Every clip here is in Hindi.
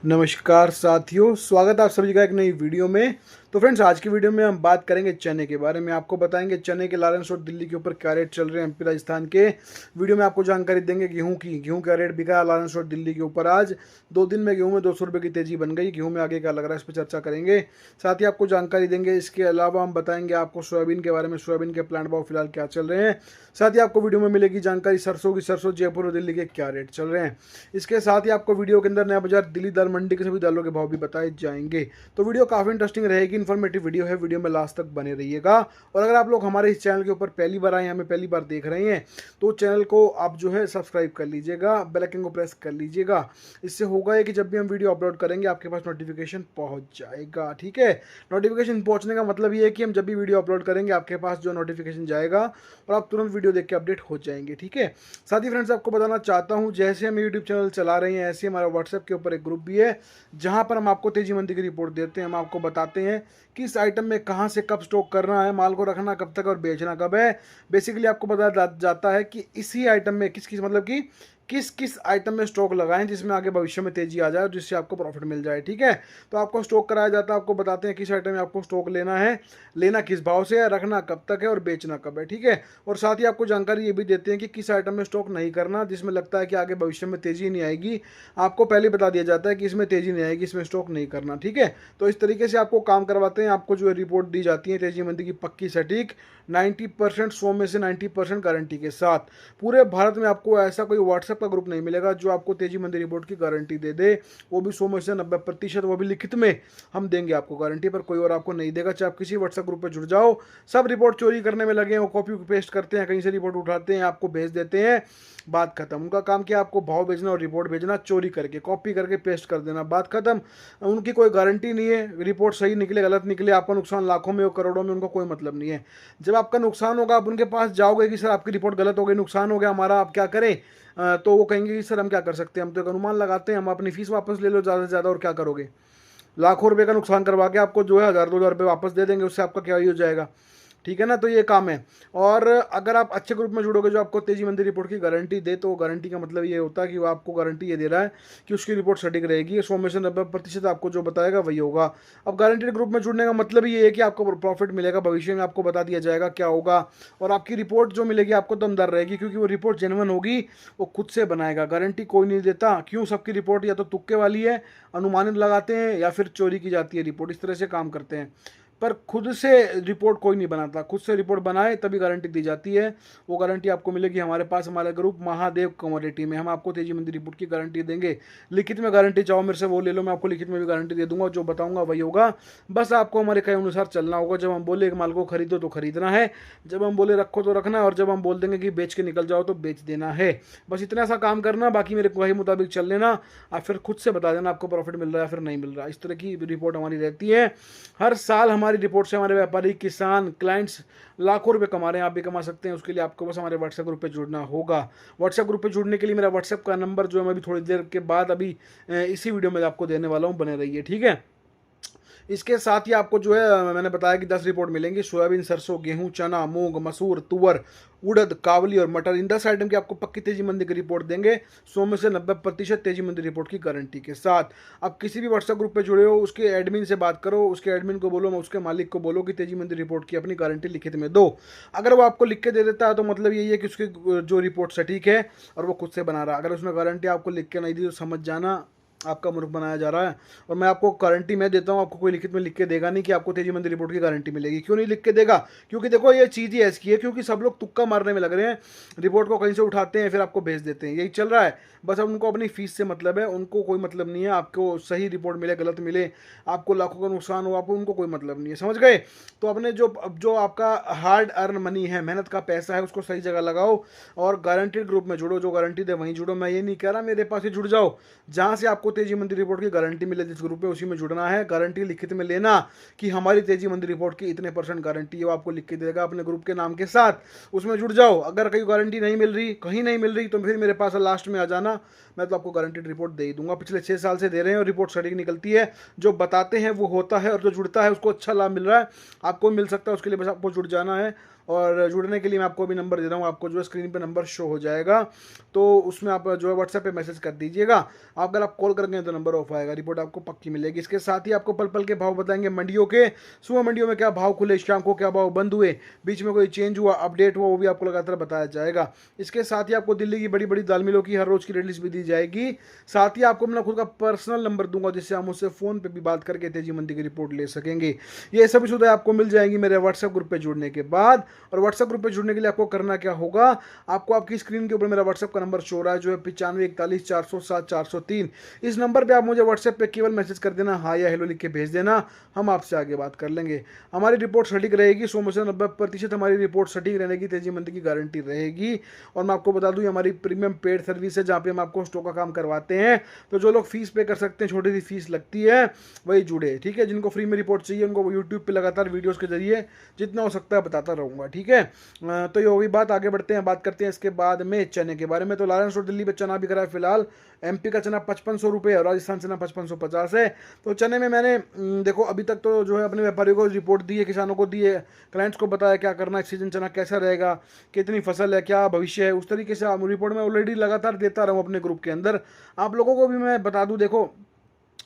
नमस्कार साथियों, स्वागत है आप सभी का एक नई वीडियो में। तो फ्रेंड्स, आज की वीडियो में हम बात करेंगे चने के बारे में। आपको बताएंगे चने के लारेंस और दिल्ली के ऊपर क्या रेट चल रहे हैं एमपी राजस्थान के। वीडियो में आपको जानकारी देंगे गेहूं क्या रेट बिका है लारेंस और दिल्ली के ऊपर। आज 2 दिन में गेहूं में 200 रुपये की तेजी बन गई। गेहूं में आगे क्या लग रहा है इस पर चर्चा करेंगे। साथ ही आपको जानकारी देंगे। इसके अलावा हम बताएंगे आपको सोयाबीन के बारे में, सोयाबीन के प्लांट भाव फिलहाल क्या चल रहे हैं। साथ ही आपको वीडियो में मिलेगी जानकारी सरसों जयपुर और दिल्ली के क्या रेट चल रहे हैं। इसके साथ ही आपको वीडियो के अंदर नया बाजार दिल्ली दाल मंडी के सभी दालों के भाव भी बताए जाएंगे। तो वीडियो काफ़ी इंटरेस्टिंग रहेगी, इन्फॉर्मेटिव वीडियो है। वीडियो में लास्ट तक बने रहिएगा। और अगर आप लोग हमारे इस चैनल के ऊपर पहली बार आए, हमें पहली बार देख रहे हैं, तो चैनल को आप जो है सब्सक्राइब कर लीजिएगा, बेल आइकन को प्रेस कर लीजिएगा। इससे होगा ये कि जब भी हम वीडियो अपलोड करेंगे आपके पास नोटिफिकेशन पहुंच जाएगा। ठीक है, नोटिफिकेशन पहुंचने का मतलब ये है कि हम जब भी वीडियो अपलोड करेंगे आपके पास जो नोटिफिकेशन जाएगा और आप तुरंत वीडियो देख के अपडेट हो जाएंगे। ठीक है, साथ ही फ्रेंड्स आपको बताना चाहता हूँ, जैसे हम यूट्यूब चैनल चला रहे हैं ऐसे हमारा व्हाट्सएप के ऊपर एक ग्रुप भी है, जहाँ पर हम आपको तेजी मंदी की रिपोर्ट देते हैं। हम आपको बताते हैं किस आइटम में कहाँ से कब स्टॉक करना है, माल को रखना कब तक और बेचना कब है। बेसिकली आपको बताया जाता है कि इसी आइटम में किस किस मतलब कि किस किस आइटम में स्टॉक लगाएं जिसमें आगे भविष्य में तेजी आ जाए और जिससे आपको प्रॉफिट मिल जाए। ठीक है, तो आपको स्टॉक कराया जाता है, आपको बताते हैं किस आइटम में आपको स्टॉक लेना है, लेना किस भाव से है, रखना कब तक है और बेचना कब है। ठीक है, और साथ ही आपको जानकारी ये भी देते हैं कि किस आइटम में स्टॉक नहीं करना जिसमें लगता है कि आगे भविष्य में तेजी नहीं आएगी। आपको पहले बता दिया जाता है कि इसमें तेजी नहीं आएगी, इसमें स्टॉक नहीं करना। ठीक है, तो इस तरीके से आपको काम करवाते हैं। आपको जो रिपोर्ट दी जाती है तेजी मंदी की पक्की सटीक 90%, 100 में से 90% गारंटी के साथ। पूरे भारत में आपको ऐसा कोई व्हाट्सएप का ग्रुप नहीं मिलेगा जो आपको तेजी मंदी रिपोर्ट की गारंटी दे दे, वो भी 100 में से 90%, वो भी लिखित में हम देंगे आपको गारंटी, पर कोई और आपको नहीं देगा। चाहे आप किसी व्हाट्सएप ग्रुप पर जुड़ जाओ, सब रिपोर्ट चोरी करने में लगे हैं, वो कॉपी पेस्ट करते हैं, कहीं से रिपोर्ट उठाते हैं, आपको भेज देते हैं, बात खत्म। उनका काम क्या, आपको भाव भेजना और रिपोर्ट भेजना, चोरी करके कॉपी करके पेस्ट कर देना, बात खत्म। उनकी कोई गारंटी नहीं है, रिपोर्ट सही निकले गलत निकले, आपका नुकसान लाखों में हो करोड़ों में, उनको कोई मतलब नहीं है। जब आपका नुकसान होगा आप उनके पास जाओगे कि सर आपकी रिपोर्ट गलत हो गई, नुकसान हो गया हमारा, आप क्या करें, तो वो कहेंगे कि सर हम क्या कर सकते हैं, हम तो एक अनुमान लगाते हैं, हम अपनी फीस वापस ले लो ज़्यादा से ज़्यादा, और क्या करोगे। लाखों रुपए का नुकसान करवा के आपको जो है 1000-2000 रुपये वापस दे देंगे, उससे आपका क्या ही हो जाएगा। ठीक है ना, तो ये काम है। और अगर आप अच्छे ग्रुप में जुड़ोगे जो आपको तेजी मंदी रिपोर्ट की गारंटी दे, तो गारंटी का मतलब ये होता है कि वो आपको गारंटी ये दे रहा है कि उसकी रिपोर्ट सटीक रहेगी, 100 में से 90% आपको जो बताएगा वही होगा। अब गारंटीड ग्रुप में जुड़ने का मतलब ये है कि आपको प्रॉफिट मिलेगा, भविष्य में आपको बता दिया जाएगा क्या होगा, और आपकी रिपोर्ट जो मिलेगी आपको दमदार रहेगी, क्योंकि वो रिपोर्ट जेन्युइन होगी, वो खुद से बनाएगा। गारंटी कोई नहीं देता, क्यों, सबकी रिपोर्ट या तो तुक्के वाली है, अनुमानित लगाते हैं, या फिर चोरी की जाती है रिपोर्ट, इस तरह से काम करते हैं। पर खुद से रिपोर्ट कोई नहीं बनाता, खुद से रिपोर्ट बनाए तभी गारंटी दी जाती है। वो गारंटी आपको मिलेगी हमारे पास, हमारे ग्रुप महादेव कमोडिटी में। हम आपको तेजी मंदी रिपोर्ट की गारंटी देंगे। लिखित में गारंटी चाहो मेरे से वो ले लो, मैं आपको लिखित में भी गारंटी दे दूंगा, जो बताऊंगा वही होगा। बस आपको हमारे कहे अनुसार चलना होगा। जब हम बोले एक माल को खरीदो तो खरीदना है, जब हम बोले रखो तो रखना है, और जब हम बोल देंगे कि बेच के निकल जाओ तो बेच देना है। बस इतना सा काम करना, बाकी मेरे वही मुताबिक चल लेना। आप फिर खुद से बता देना आपको प्रॉफिट मिल रहा है फिर नहीं मिल रहा। इस तरह की रिपोर्ट हमारी रहती है। हर साल हमारी रिपोर्ट से हमारे व्यापारी, किसान, क्लाइंट्स लाखों रुपए कमा रहे हैं, आप भी कमा सकते हैं। उसके लिए आपको बस हमारे व्हाट्सएप ग्रुप पे जुड़ना होगा। व्हाट्सएप ग्रुप पे जुड़ने के लिए मेरा व्हाट्सएप का नंबर जो है मैं अभी थोड़ी देर के बाद अभी इसी वीडियो में आपको देने वाला हूँ, बने रहिए। ठीक है, इसके साथ ही आपको जो है मैंने बताया कि 10 रिपोर्ट मिलेंगी। सोयाबीन, सरसों, गेहूं, चना, मूंग, मसूर, तुवर, उड़द, कावली और मटर, इन 10 आइटम की आपको पक्की तेजी मंदी की रिपोर्ट देंगे, 100 में से 90% तेजी मंदी रिपोर्ट की गारंटी के साथ। आप किसी भी व्हाट्सएप ग्रुप पे जुड़े हो, उसके एडमिन से बात करो, उसके एडमिन को बोलो, मैं उसके मालिक को बोलो कि तेजी मंदी रिपोर्ट की अपनी गारंटी लिखित में दो। अगर वो आपको लिख के दे देता है तो मतलब यही है कि उसकी जो रिपोर्ट सटीक है और वो खुद से बना रहा है। अगर उसने गारंटी आपको लिख के नहीं दी तो समझ जाना आपका मूर्ख बनाया जा रहा है। और मैं आपको गारंटी मैं देता हूँ, आपको कोई लिखित में लिख के देगा नहीं कि आपको तेजी मंदी रिपोर्ट की गारंटी मिलेगी। क्यों नहीं लिख के देगा, क्योंकि देखो ये चीज़ ही ऐसी है, क्योंकि सब लोग तुक्का मारने में लग रहे हैं, रिपोर्ट को कहीं से उठाते हैं फिर आपको भेज देते हैं, यही चल रहा है। बस अब उनको अपनी फीस से मतलब है, उनको कोई मतलब नहीं है आपको सही रिपोर्ट मिले गलत मिले, आपको लाखों का नुकसान हो, आपको उनको कोई मतलब नहीं है, समझ गए। तो अपने जो आपका हार्ड अर्न मनी है, मेहनत का पैसा है, उसको सही जगह लगाओ और गारंटीड ग्रुप में जुड़ो। जो गारंटी दे वहीं जुड़ो। मैं ये नहीं कह रहा मेरे पास ही जुड़ जाओ, जहाँ से आपको तेजी मंदी रिपोर्ट की गारंटी मिले जिस ग्रुप में, उसी में जुड़ना है। गारंटी लिखित में लेना कि हमारी तेजी मंदी रिपोर्ट की इतने % गारंटी है, वो आपको लिख के देगा अपने ग्रुप के नाम के साथ, उसमें जुड़ जाओ। अगर कहीं गारंटी नहीं मिल रही, कहीं नहीं मिल रही, तो फिर मेरे पास लास्ट में आ जाना, मैं तो आपको गारंटीड रिपोर्ट दे ही दूंगा। पिछले 6 साल से दे रहे हैं और रिपोर्ट सटीक निकलती है, जो बताते हैं वो होता है, और जो जुड़ता है उसको अच्छा लाभ मिल रहा है, आपको मिल सकता है। उसके लिए बस आपको जुड़ जाना है और जुड़ने के लिए मैं आपको अभी नंबर दे रहा हूँ, आपको जो है स्क्रीन पे नंबर शो हो जाएगा, तो उसमें आप जो है व्हाट्सएप पे मैसेज कर दीजिएगा। अगर आप कॉल करेंगे तो नंबर ऑफ आएगा, रिपोर्ट आपको पक्की मिलेगी। इसके साथ ही आपको पल पल के भाव बताएंगे मंडियों के, सुबह मंडियों में क्या भाव खुले, शाम को क्या भाव बंद हुए, बीच में कोई चेंज हुआ, अपडेट हुआ, वो भी आपको लगातार बताया जाएगा। इसके साथ ही आपको दिल्ली की बड़ी बड़ी दाल मिलों की हर रोज की रेट लिस्ट भी दी जाएगी। साथ ही आपको अपना खुद का पर्सनल नंबर दूंगा, जिससे हम उससे फोन पे भी बात करके तेजी मंदी की रिपोर्ट ले सकेंगे। ये सभी सुविधाएं आपको मिल जाएंगी मेरे व्हाट्सएप ग्रुप पे जुड़ने के बाद। और व्हाट्सएप ग्रुप पे जुड़ने के लिए आपको करना क्या होगा, आपको आपकी स्क्रीन के ऊपर मेरा व्हाट्सएप का नंबर शो रहा है, जो है 9541417403। इस नंबर पे आप मुझे व्हाट्सएप पे केवल मैसेज कर देना, हाँ या हेलो लिख के भेज देना, हम आपसे आगे बात कर लेंगे। हमारी रिपोर्ट सटीक रहेगी, 100 से 90% हमारी रिपोर्ट सटीक रहने की तेजी मंदी की गारंटी रहेगी। और मैं आपको बता दूं, हमारी प्रीमियम पेड सर्विस है, जहाँ पे हम आपको स्टॉक का काम करवाते हैं। तो जो लोग फीस पे कर सकते हैं, छोटी सी फीस लगती है, वही जुड़े, ठीक है। जिनको फ्री में रिपोर्ट चाहिए उनको यूट्यूब पे लगातार वीडियोस के जरिए जितना हो सकता है बताता रहूँगा, ठीक है। तो ये होगी बात, आगे बढ़ते हैं, बात करते हैं इसके बाद में चने के बारे में। तो लारेंस रोड दिल्ली पे चना बिक रहा है फिलहाल, एमपी का चना 5500 रुपये और राजस्थान चना 5550 है। तो चने में मैंने देखो अभी तक तो जो है अपने व्यापारियों को रिपोर्ट दी है, किसानों को दी है, क्लाइंट्स को बताया क्या करना है, सीजन चना कैसा रहेगा, कितनी फसल है, क्या भविष्य है, उस तरीके से रिपोर्ट में ऑलरेडी लगातार देता रहा हूँ अपने ग्रुप के अंदर। आप लोगों को भी मैं बता दूँ, देखो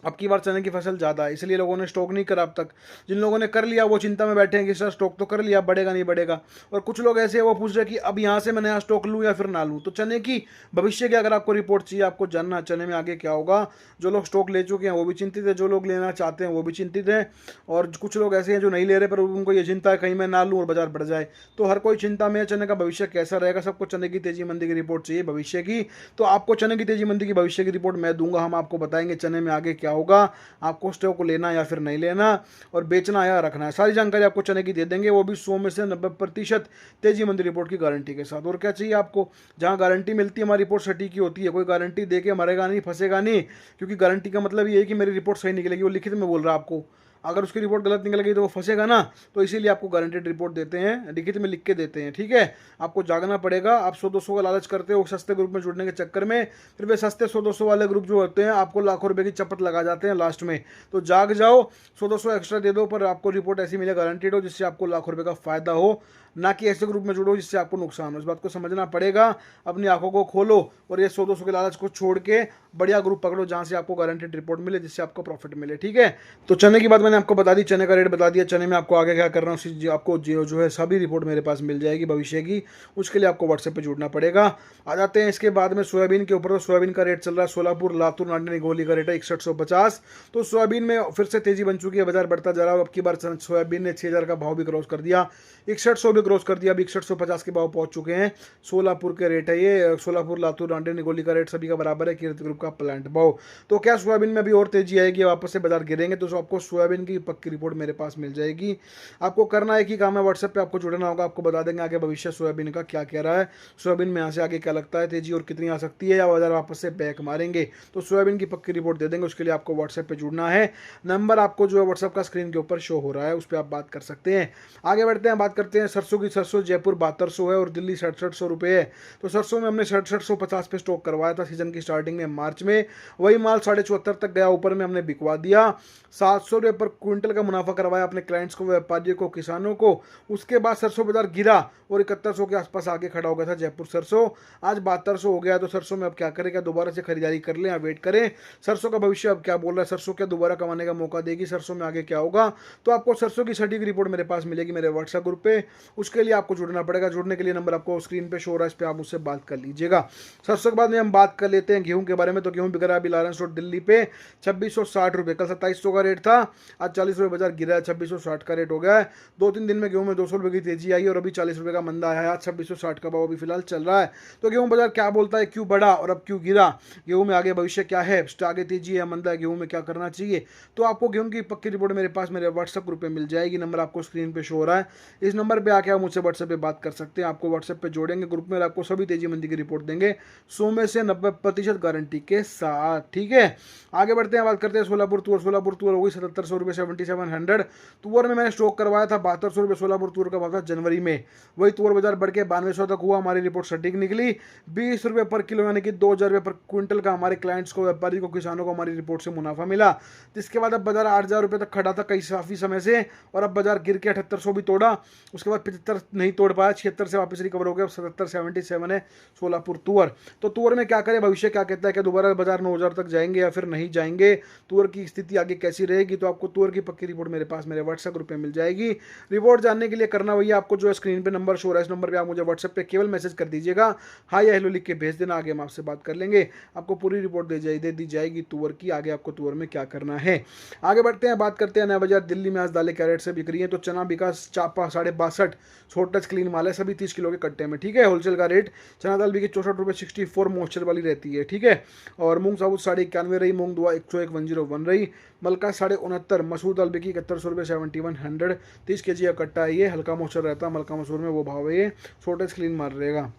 अब की बार चने की फसल ज़्यादा है, इसलिए लोगों ने स्टॉक नहीं करा अब तक। जिन लोगों ने कर लिया वो चिंता में बैठे हैं कि सर स्टॉक तो कर लिया, बढ़ेगा नहीं बढ़ेगा। और कुछ लोग ऐसे हैं वो पूछ रहे हैं कि अब यहाँ से मैं नया स्टॉक लूँ या फिर ना लूँ। तो चने की भविष्य की अगर आपको रिपोर्ट चाहिए, आपको जानना चने में आगे क्या होगा, जो लोग स्टॉक ले चुके हैं वो भी चिंतित है, जो लोग लेना चाहते हैं वो भी चिंतित हैं, और कुछ लोग ऐसे हैं जो नहीं ले रहे पर उनको ये चिंता है कहीं मैं ना लूँ और बाजार बढ़ जाए। तो हर कोई चिंता में है चने का भविष्य कैसा रहेगा, सबको चने की तेजी मंदी की रिपोर्ट चाहिए भविष्य की। तो आपको चने की तेजी मंदी की भविष्य की रिपोर्ट मैं दूंगा, हम आपको बताएंगे चने में आगे क्या होगा, आपको स्टॉक को लेना या फिर नहीं लेना, और बेचना या रखना है, सारी जानकारी आपको चने की दे देंगे, वो भी 100 में से 90% तेजी मंदी रिपोर्ट की गारंटी के साथ। और क्या चाहिए आपको, जहां गारंटी मिलती है हमारी रिपोर्ट सटीक ही होती है, कोई गारंटी दे के मरेगा नहीं, फंसेगा नहीं, क्योंकि गारंटी का मतलब ये है कि मेरी रिपोर्ट सही निकलेगी, वो लिखित में बोल रहा है आपको। अगर उसकी रिपोर्ट गलत निकल गई तो वो फंसेगा ना, तो इसीलिए आपको गारंटेड रिपोर्ट देते हैं, लिखित में लिख के देते हैं, ठीक है। आपको जागना पड़ेगा, आप 100-200 का लालच करते हो सस्ते ग्रुप में जुड़ने के चक्कर में, फिर वे सस्ते 100-200 वाले ग्रुप जो होते हैं आपको लाखों रुपए की चपत लगा जाते हैं लास्ट में। तो जाग जाओ, 100-200 एक्स्ट्रा दे दो, पर आपको रिपोर्ट ऐसी मिले गारंटेड हो जिससे आपको लाखों रुपए का फायदा हो, ना कि ऐसे ग्रुप में जुड़ो जिससे आपको नुकसान हो। इस बात को समझना पड़ेगा, अपनी आंखों को खोलो और ये 100-200 के लालच को छोड़ के बढ़िया ग्रुप पकड़ो जहां से आपको गारंटेड रिपोर्ट मिले, जिससे आपको प्रॉफिट मिले, ठीक है। तो चने की बात मैंने आपको बता दी, चने का रेट बता दिया, चने में आपको आगे क्या करना है आपको जो है सभी रिपोर्ट मेरे पास मिल जाएगी भविष्य की, उसके लिए आपको व्हाट्सएप पे जुड़ना पड़ेगा। आ जाते हैं इसके बाद में सोयाबीन के ऊपर। तो सोयाबीन का रेट चल रहा है सोलापुर, लातूर, नांदेड़, निगोली का रेट है 6150। तो सोयाबीन में फिर से तेजी बन चुकी है, बाजार बढ़ता जा रहा है। अब की बार सोयाबीन ने 6000 का भाव भी क्रॉस कर दिया, 6100 भी क्रॉस कर दिया, अभी 6150 के भाव पहुंच चुके हैं। सोलापुर के रेट है ये, सोलापुर, लातूर, नांदेड़, निगोली का रेट सभी का बराबर है, कीर्ति ग्रुप का प्लांट भाव। तो क्या सोयाबीन में अभी और तेजी आएगी, वापस से बाजार गिरेंगे, तो आपको सोयाबीन की पक्की रिपोर्ट मेरे पास मिल जाएगी। आपको करना है कि काम है, व्हाट्सएप पे आपको जुड़ना होगा, आपको बता देंगे आगे भविष्य सोयाबीन का क्या कह रहा है, सोयाबीन में यहाँ से आगे क्या लगता है तेजी और कितनी आ सकती है, या बाजार वापस से बैक मारेंगे। तो सोयाबीन की पक्की रिपोर्ट दे देंगे, उसके लिए आपको व्हाट्सएप पे जुड़ना है। नंबर आपको जो है व्हाट्सएप का स्क्रीन के ऊपर शो हो रहा है, उस पर आप बात कर सकते हैं। आगे बढ़ते हैं, बात करते हैं सरसों की। सरसों जयपुर 7200 है और दिल्ली 6700 रुपये है। तो सरसों में हमने 6750 पे स्टॉक करवाया था सीजन की स्टार्टिंग में मार्च में, वही माल 74.5 तक गया, ऊपर में हमने बिकवा दिया। 700 रुपये पर क्विंटल का मुनाफा करवाया अपने क्लाइंट्स को, व्यापारियों को, किसानों को। उसके बाद सरसों बाजार गिरा और 7100 के आसपास आगे खड़ा हो गया था जयपुर सरसों, आज 7200 हो गया। तो सरसों में अब क्या करें, क्या दोबारा से खरीदारी कर लें या वेट करें, सरसों का भविष्य अब क्या बोल रहा है, सरसों क्या दोबारा कमाने का मौका देगी, सरसों में आगे क्या होगा। तो आपको सरसों की सटीक रिपोर्ट मेरे पास मिलेगी मेरे व्हाट्सएप ग्रुप पे, उसके लिए आपको जुड़ना पड़ेगा। जुड़ने के लिए नंबर आपको स्क्रीन पे शो हो रहा है, इस पर आप मुझसे बात कर लीजिएगा। सरसों के बाद में हम बात कर लेते हैं गेहूं के बारे में। तो गेहूं बिक रहा है अभी लारेंस रोड दिल्ली पे 2660 रुपये, कल 2700 का रेट था, आज 40 रुपये बाजार गिरा है, 2660 का रेट हो गया है। 2-3 दिन में गेहूं में 200 रुपये की तेजी आई और अभी 40 रुपये का मंदा आया है, आज 2660 का भाव अभी फिलहाल चल रहा है। तो गेहूं बाजार क्या बोलता है, क्यों बढ़ा और अब क्यों गिरा, गेहूं में आगे भविष्य क्या है, आगे तेजी है मंदा है, गेहूं में क्या करना चाहिए। तो आपको गेहूं की पक्की रिपोर्ट मेरे पास मेरे व्हाट्सएप ग्रुप पे मिल जाएगी, नंबर आपको स्क्रीन पे शो हो रहा है, इस नंबर पे आके आप मुझसे व्हाट्सएप पे बात कर सकते हैं। आपको व्हाट्सएप पे जोड़ेंगे ग्रुप में, आपको सभी तेजी मंदी की रिपोर्ट देंगे 100 में से 90% गारंटी के साथ, ठीक है। आगे बढ़ते हैं, बात करते हैं सोलापुर तुअर। सोलापुर तुअर हो गई 7700 रुपये रुपये 7700। तुअर में मैंने स्टॉक करवाया था 7200 रुपये सोलापुर तुअर का भाव था जनवरी में। वही तुअर बाजार बढ़ के 9200 तक हुआ, हमारी रिपोर्ट सटीक निकली। 20 रुपये पर किलो यानी कि 2000 रुपये पर क्विंटल का हमारे क्लाइंट्स को, व्यापारी को, किसानों को हमारी रिपोर्ट से मुनाफा मिला। जिसके बाद अब बाजार 8000 रुपये तक खड़ा था काफ़ी समय से, और अब बाजार गिर के 7800 भी तोड़ा। उसके बाद 75 नहीं तोड़ पाया, 76 से वापस रिकवर हो गया, अब 77 है सोलापुर तुअर। तो तुअर में क्या करें, भविष्य क्या कहता है, क्या दोबारा बाजार 9000 तक जाएंगे या फिर नहीं जाएंगे, तुअर की स्थिति आगे कैसी रहेगी, तो आपको तुअर की पक्की रिपोर्ट मेरे पास मेरे व्हाट्सएप ग्रुप पे मिल जाएगी। रिपोर्ट जानने के लिए करना भैया आपको जो है स्क्रीन पे नंबर शो हो रहा है, इस नंबर पे आप मुझे व्हाट्सएप पे केवल मैसेज कर दीजिएगा, हाय या हेलो लिख के भेज देना, आगे हम आपसे बात कर लेंगे, आपको पूरी रिपोर्ट दे दी जाएगी तुअर की, आगे आपको तुअर में क्या करना है। आगे बढ़ते हैं, बात करते हैं नया बाजार दिल्ली में आज दालें क्या रेट से बिक रही है। तो चना बिका चापा 62.5, छोटा क्लीन माल है, सभी 30 किलो के कट्टे में, ठीक है। होलसेल का रेट चना दाल बिकी 64 रुपये 64 मॉइस्चर वाली रहती है, ठीक है। और मूंग साबुत 91 रही, मूंग दुआ 101 रही, मलका 69, मसूर दाल बिकी 7100 रुपये 7100, 30 kg का कट्टा है ये, हल्का मॉइस्चर रहता है मलका मसूर में, वो भाव है ये, शॉर्टेज क्लीन मार रहेगा।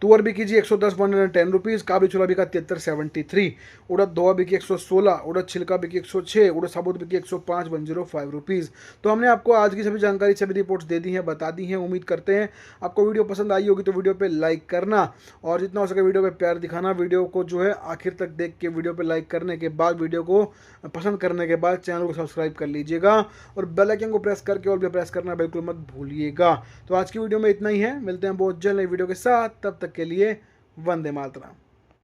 तुअर बिकी जी 110 110 रुपीज़, काबली छोला बिका 73.73, उड़द धोआ बिकी 116, उड़द छिलका बिकी 106, उड़द साबुत बिकी 105 105 रुपीज़। तो हमने आपको आज की सभी जानकारी, सभी रिपोर्ट्स दे दी हैं, बता दी हैं। उम्मीद करते हैं आपको वीडियो पसंद आई होगी, तो वीडियो पे लाइक करना, और जितना हो सके वीडियो पे प्यार दिखाना। वीडियो को जो है आखिर तक देख के, वीडियो पे लाइक करने के बाद, वीडियो को पसंद करने के बाद चैनल को सब्सक्राइब कर लीजिएगा, और बेल आइकन को प्रेस करके और भी प्रेस करना बिल्कुल मत भूलिएगा। तो आज की वीडियो में इतना ही है, मिलते हैं बहुत जल्द नई वीडियो के साथ, तब तक के लिए वंदे मातरम।